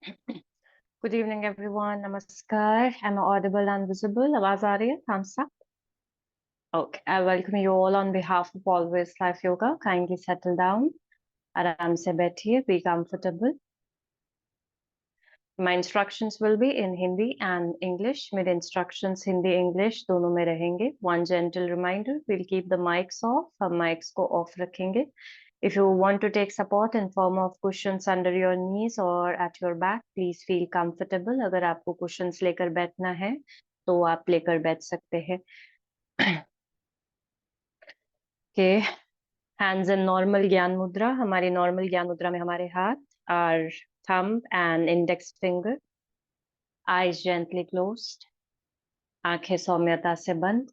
Good evening, everyone. Namaskar. Am I audible and visible? आवाज आ रही है? Thumbs up. Okay. I welcome you all on behalf of Always Life Yoga. Kindly settle down. आराम से बैठिए. Be comfortable. My instructions will be in Hindi and English. मेरे instructions Hindi English दोनों में रहेंगे. One gentle reminder: we'll keep the mics off. हम mics को off रखेंगे. If you want to take support in form of cushions under your knees or at your back, please feel comfortable. अगर आपको cushions लेकर बैठना है, तो आप लेकर बैठ सकते हैं. Okay. Hands in normal ज्ञान मुद्रा. हमारी normal ज्ञान मुद्रा में हमारे हाथ, our thumb and index finger, eyes gently closed, आंखें सौम्यता से बंद.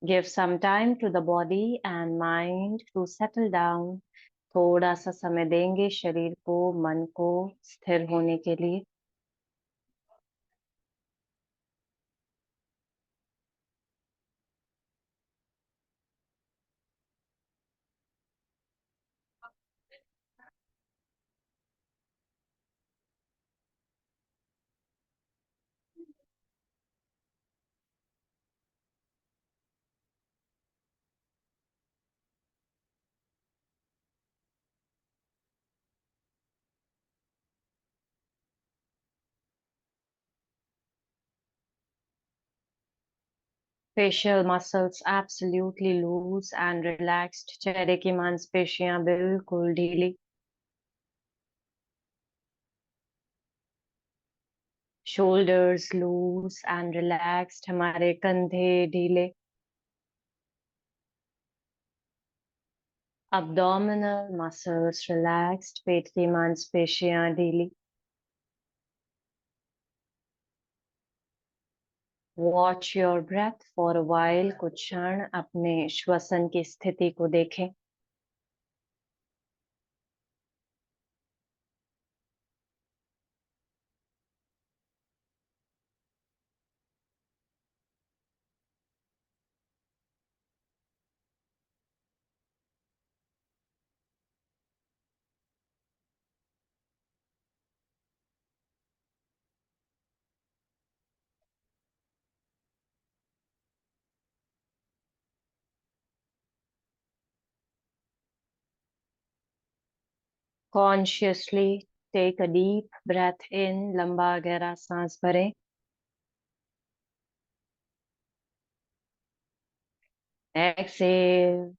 Give some time to the body and mind to settle down. थोड़ा सा समय देंगे शरीर को, मन को स्थिर होने के लिए. Facial muscles absolutely loose and relaxed. चेहरे की मांसपेशियां बिल्कुल ढीली. Shoulders loose and relaxed. हमारे कंधे ढीले. Abdominal muscles relaxed. पेट की मांसपेशियां ढीली. Watch your breath for a while. कुछ क्षण अपने श्वसन की स्थिति को देखें. Consciously take a deep breath in. लंबा गहरा सांस भरें. Exhale.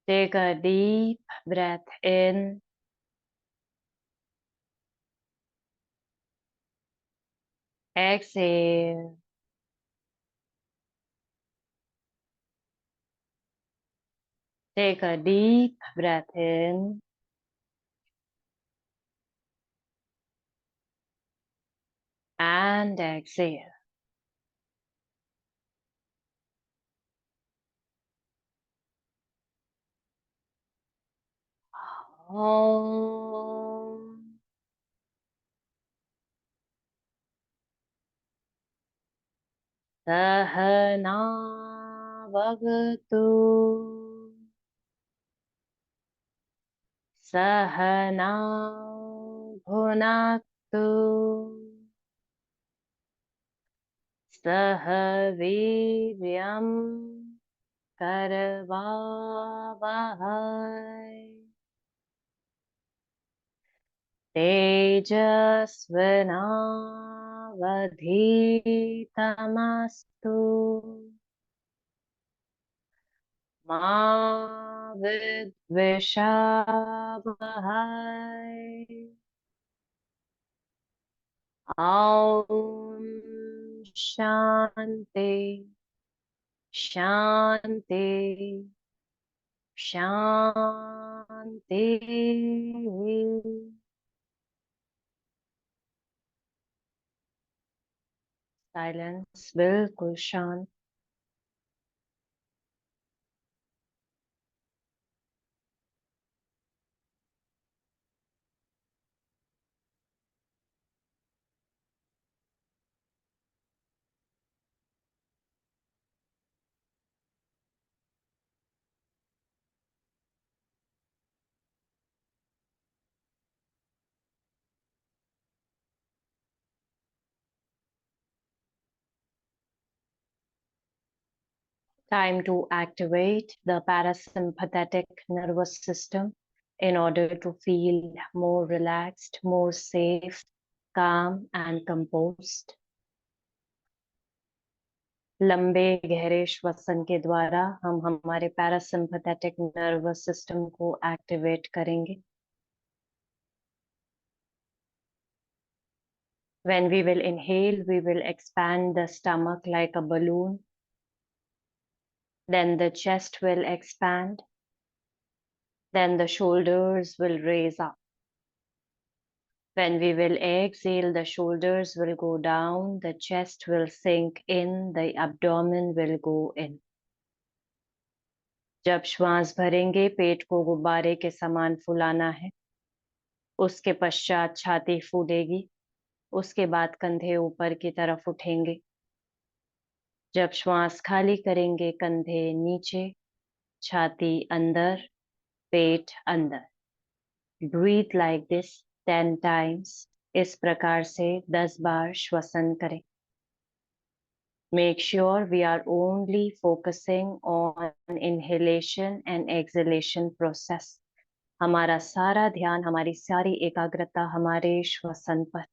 Take a deep breath in. Exhale. Take a deep breath in. And exhale. Om. Sahana Bhavatu. Sahana Bhunaktu. Sahaviryam Karavavahai. तेजस्विनावधीतमस्तु मा विद्विषावहै. ॐ शान्ति शान्ति शान्ति. साइलेंस. बिल्कुल शांत. Time to activate the parasympathetic nervous system in order to feel more relaxed, more safe, calm, and composed. लंबे गहरे श्वसन के द्वारा हम हमारे पैरासिम्पैथेटिक नर्वस सिस्टम को एक्टिवेट करेंगे. When we will inhale, we will expand the stomach like a balloon. Then the chest will expand. Then the shoulders will raise up. When we will exhale, the shoulders will go down, the chest will sink in, the abdomen will go in. जब श्वास भरेंगे, पेट को गुब्बारे के समान फुलाना है. उसके पश्चात छाती फूलेगी. उसके बाद कंधे ऊपर की तरफ उठेंगे. जब श्वास खाली करेंगे, कंधे नीचे, छाती अंदर, पेट अंदर. Breathe like this 10 times. इस प्रकार से 10 बार श्वसन करें. Make sure we are only focusing on inhalation and exhalation process. हमारा सारा ध्यान, हमारी सारी एकाग्रता हमारे श्वसन पर.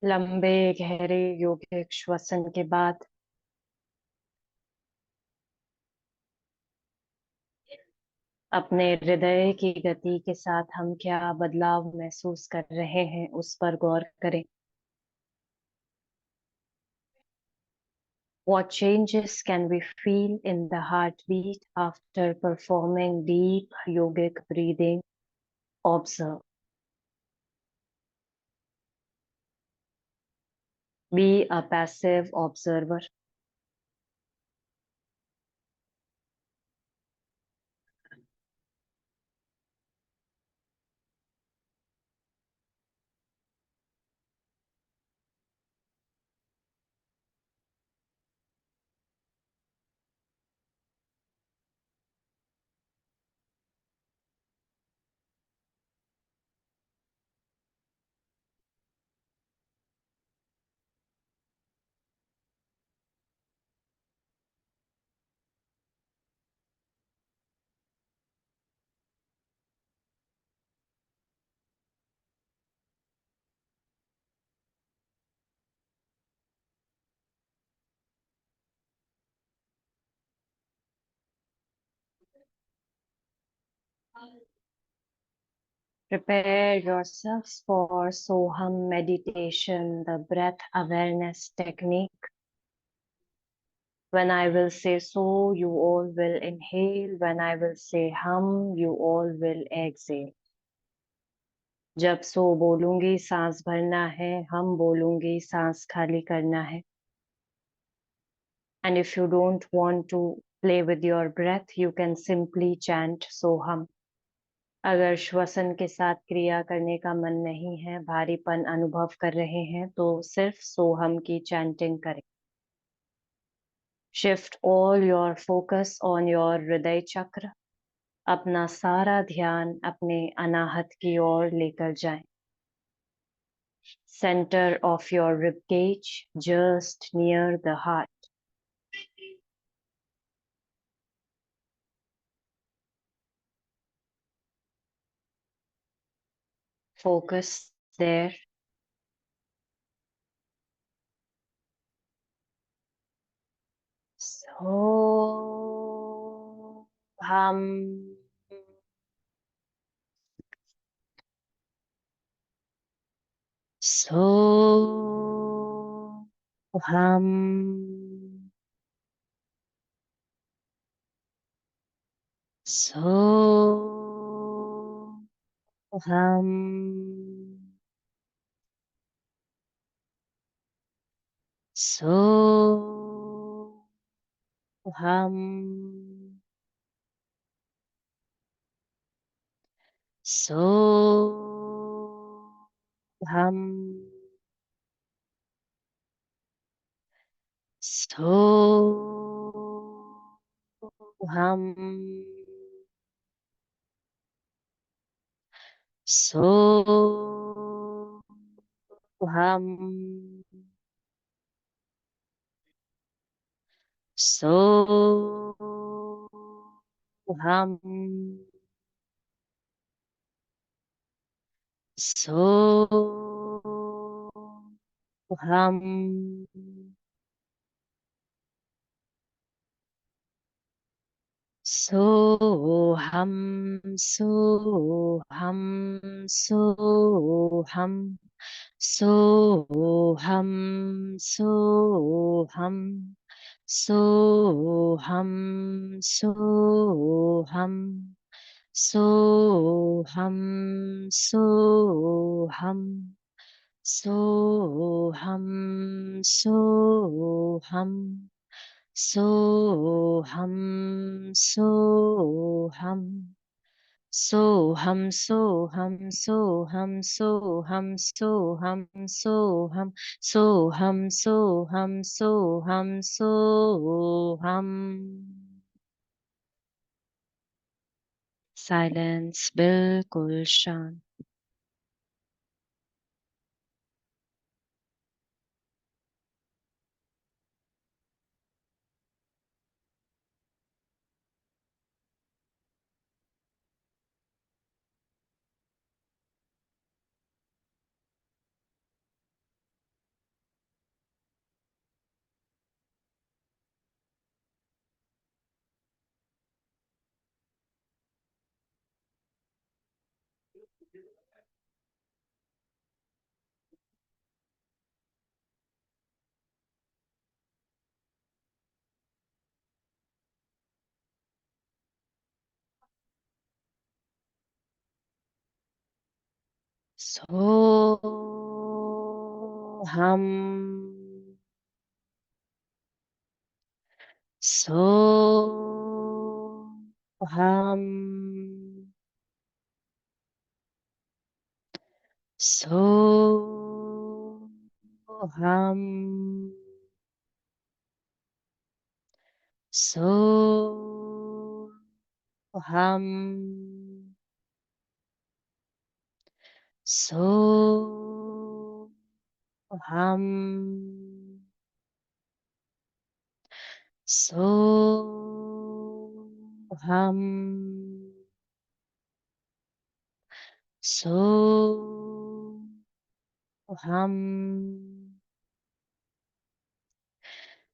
लंबे गहरे योगिक श्वसन के बाद अपने हृदय की गति के साथ हम क्या बदलाव महसूस कर रहे हैं उस पर गौर करें. What changes can we feel in the heartbeat after performing deep yogic breathing? Observe. Be a passive observer. Prepare yourselves for Soham meditation, the breath awareness technique. When I will say so, you all will inhale. When I will say hum, you all will exhale. जब सो बोलूंगी सांस भरना है, हम बोलूंगी सांस खाली करना है. And if you don't want to play with your breath, you can simply chant Soham. अगर श्वसन के साथ क्रिया करने का मन नहीं है, भारीपन अनुभव कर रहे हैं, तो सिर्फ सोहम की चैंटिंग करें. Shift all your focus on your हृदय चक्र. अपना सारा ध्यान अपने अनाहत की ओर लेकर जाएं. Center of your rib cage, just near the heart. Focus there. So hum. So hum. So hum. So hum. So hum. So hum. So hum. So hum. So hum. So hum, so hum, so hum, so hum, so hum, so hum, so hum, so hum, so hum, so hum, so hum. So hum, so hum, so hum, so hum, so hum, so hum, so hum, so hum, so hum, so hum, so hum, so hum. Silence, बिल्कुल शांत. So hum, so hum. So hum, so hum, so hum, so hum, so hum,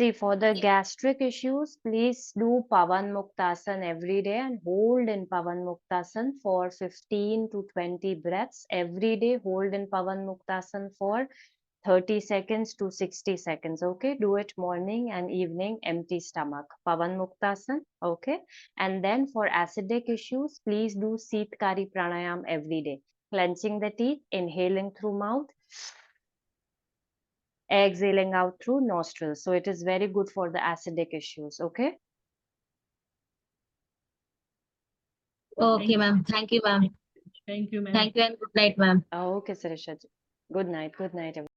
See, for the Yeah. gastric issues, please do Pavan Muktasan every day and hold in Pavan Muktasan for 15 to 20 breaths every day. Hold in Pavan Muktasan for 30 seconds to 60 seconds. Okay, do it morning and evening, empty stomach. Pavan Muktasan. Okay, and then for acidic issues, please do Seetkari Pranayam every day. Clenching the teeth, inhaling through mouth, exhaling out through nostrils. So it is very good for the acidic issues. Okay. Okay, ma'am. Thank you, ma'am. Thank you, ma'am. Thank you and good night, ma'am. Okay, Sarisha. Good night. Good night, everyone.